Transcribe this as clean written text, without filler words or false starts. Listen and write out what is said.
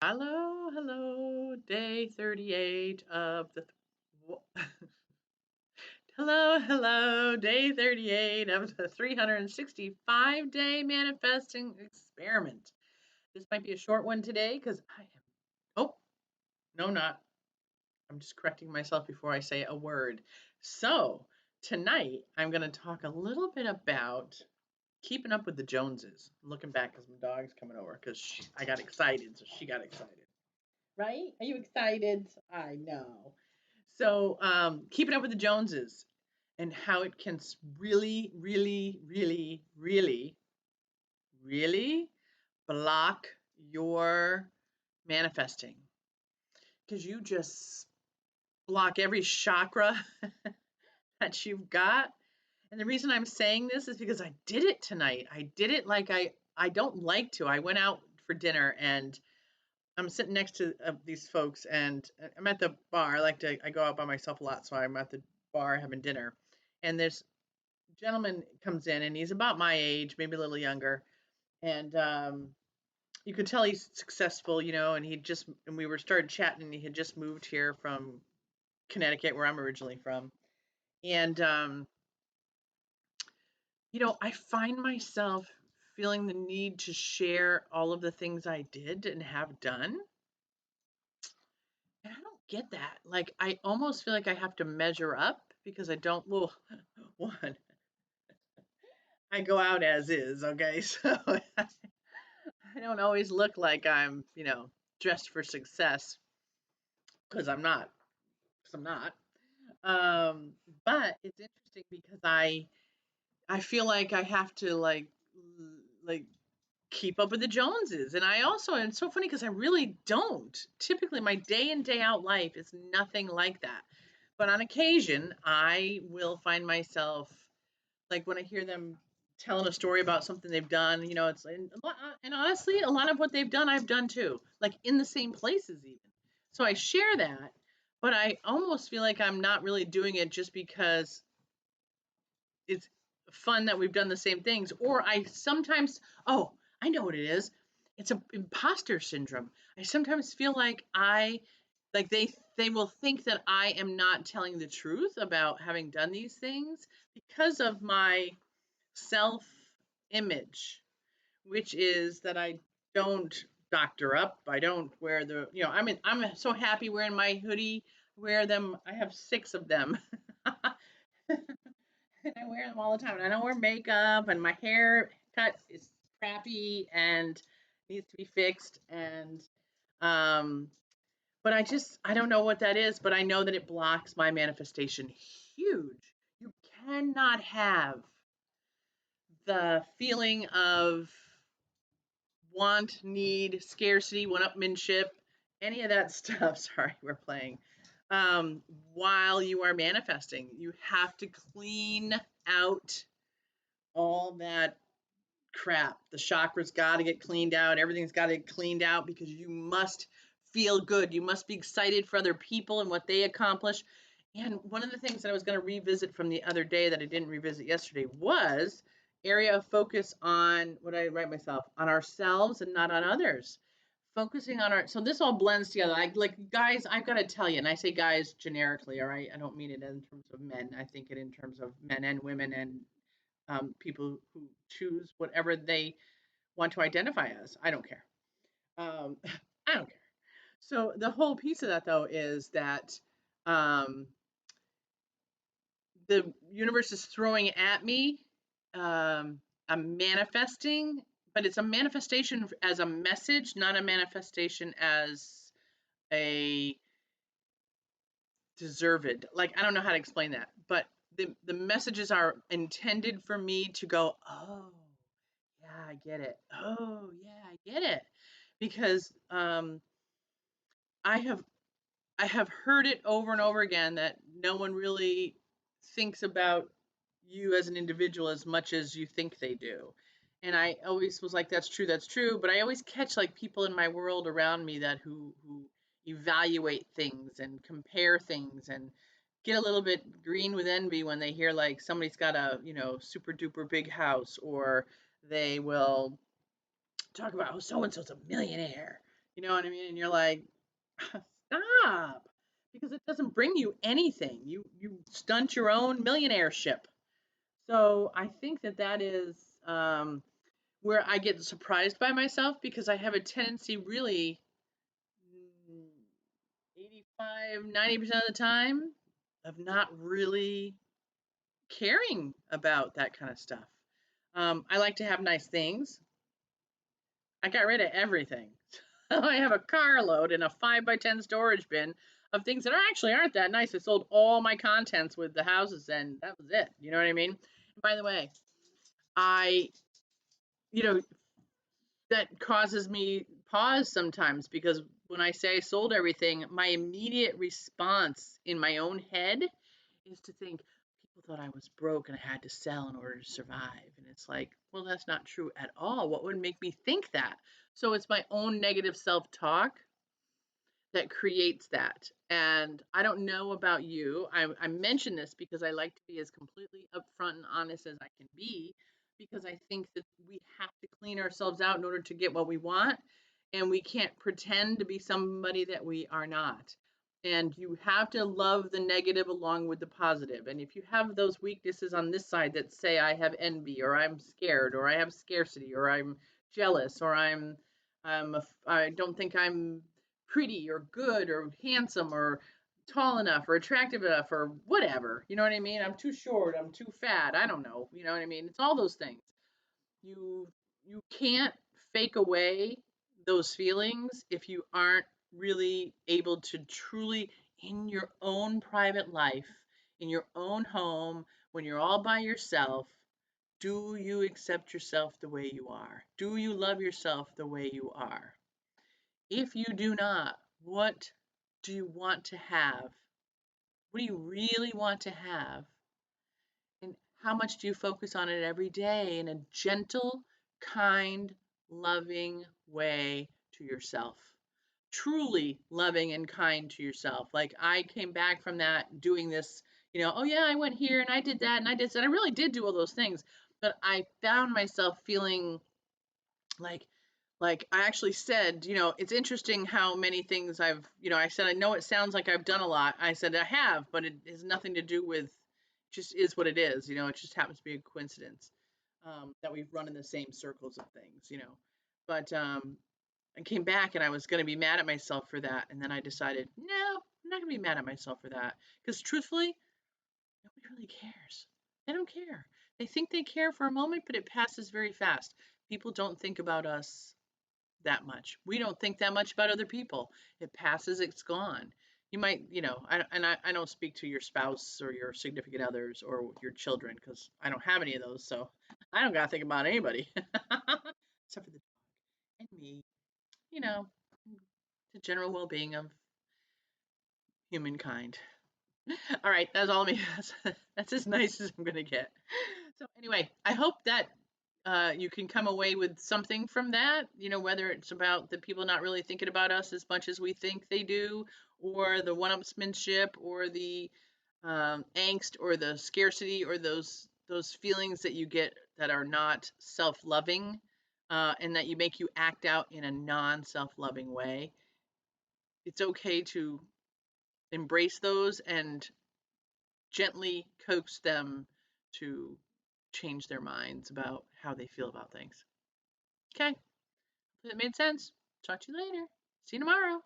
Hello, hello, day 38 of the. Hello, hello, day 38 of the 365-day manifesting experiment. This might be a short one today because I am. Oh, no, not. I'm just correcting myself before I say a word. So, tonight I'm going to talk a little bit about keeping up with the Joneses. I'm looking back because my dog's coming over because I got excited, so she got excited. Right? Are you excited? I know. So, keeping up with the Joneses and how it can really, really, really, really, really block your manifesting because you just block every chakra that you've got. And the reason I'm saying this is because I did it tonight. I did it like I don't like to. I went out for dinner and I'm sitting next to these folks, and I'm at the bar. I go out by myself a lot, so I'm at the bar having dinner. And this gentleman comes in, and he's about my age, maybe a little younger. And you could tell he's successful, and and we were started chatting, and he had just moved here from Connecticut, where I'm originally from. And, I find myself feeling the need to share all of the things I did and have done. And I don't get that. Like, I almost feel like I have to measure up because I don't, well, one, I go out as is, okay? So I don't always look like I'm, dressed for success because I'm not. Because I'm not. Um, but it's interesting because I feel like I have to like keep up with the Joneses. And and it's so funny because I really don't. Typically, my day in, day out life is nothing like that. But on occasion, I will find myself, like when I hear them telling a story about something they've done, and honestly, a lot of what they've done, I've done too, like in the same places even. So I share that, but I almost feel like I'm not really doing it just because it's fun that we've done the same things. Or I sometimes, oh, I know what it is. It's a imposter syndrome. I sometimes feel like they will think that I am not telling the truth about having done these things because of my self image, which is that I don't doctor up. I don't wear I'm so happy wearing my hoodie. Wear them. I have 6 of them. And I wear them all the time. And I don't wear makeup, and my hair cut is crappy and needs to be fixed. And um, but I don't know what that is, but I know that it blocks my manifestation huge. You cannot have the feeling of want, need, scarcity, one-upmanship, any of that stuff. Sorry, we're playing. Um, while you are manifesting, you have to clean out all that crap. The chakras got to get cleaned out. Everything's got to get cleaned out because you must feel good. You must be excited for other people and what they accomplish. And one of the things that I was going to revisit from the other day that I didn't revisit yesterday was area of focus on what I write myself on ourselves and not on others. Focusing on so this all blends together. Like guys, I've got to tell you, and I say guys generically, all right? I don't mean it in terms of men. I think it in terms of men and women and people who choose whatever they want to identify as. I don't care. Um, I don't care. So the whole piece of that though is that um, the universe is throwing at me. I'm manifesting, but it's a manifestation as a message, not a manifestation as a deserved. Like I don't know how to explain that, but the messages are intended for me to go, oh, yeah, I get it. Oh, yeah, I get it. Because I have I have heard it over and over again that no one really thinks about you as an individual as much as you think they do. And I always was like, that's true. But I always catch like people in my world around me that who evaluate things and compare things and get a little bit green with envy when they hear like somebody's got a, super duper big house, or they will talk about, oh, so and so's a millionaire. You know what I mean? And you're like, stop, because it doesn't bring you anything. You stunt your own millionaireship. So I think that that is where I get surprised by myself because I have a tendency, really, 85, 90% of the time, of not really caring about that kind of stuff. I like to have nice things. I got rid of everything. I have a carload in a 5 by 10 storage bin of things that actually aren't that nice. I sold all my contents with the houses, and that was it. You know what I mean? And by the way, I, you know, that causes me pause sometimes because when I say I sold everything, my immediate response in my own head is to think people thought I was broke and I had to sell in order to survive. And it's like, well, that's not true at all. What would make me think that? So it's my own negative self talk that creates that. And I don't know about you. I mention this because I like to be as completely upfront and honest as I can be, because I think that we have to clean ourselves out in order to get what we want. And we can't pretend to be somebody that we are not. And you have to love the negative along with the positive. And if you have those weaknesses on this side that say, I have envy, or I'm scared, or I have scarcity, or I'm jealous, or I don't think I'm pretty or good or handsome or tall enough or attractive enough or whatever. You know what I mean? I'm too short, I'm too fat. I don't know. You know what I mean? It's all those things. You you can't fake away those feelings if you aren't really able to truly, in your own private life, in your own home, when you're all by yourself, do you accept yourself the way you are? Do you love yourself the way you are? If you do not, what do you want to have? What do you really want to have? And how much do you focus on it every day in a gentle, kind, loving way to yourself? Truly loving and kind to yourself. Like, I came back from that doing this, oh yeah, I went here and I did that and I did that. I really did do all those things. But I found myself feeling like I actually said, it's interesting how many things I said, I know it sounds like I've done a lot. I said I have, but it has nothing to do with, just is what it is. It just happens to be a coincidence, that we've run in the same circles of things. But I came back and I was going to be mad at myself for that. And then I decided, no, I'm not going to be mad at myself for that. Because truthfully, nobody really cares. They don't care. They think they care for a moment, but it passes very fast. People don't think about us that much. We don't think that much about other people. It passes, it's gone. You might, I don't speak to your spouse or your significant others or your children because I don't have any of those. So I don't got to think about anybody except for the dog and me, you know, the general well being of humankind. All right, that's all me. That's as nice as I'm going to get. So, anyway, I hope that you can come away with something from that, whether it's about the people not really thinking about us as much as we think they do, or the one-upsmanship, or the angst, or the scarcity, or those feelings that you get that are not self-loving, and that you make you act out in a non-self-loving way. It's okay to embrace those and gently coax them to change their minds about how they feel about things. Okay, if it made sense, talk to you later. See you tomorrow.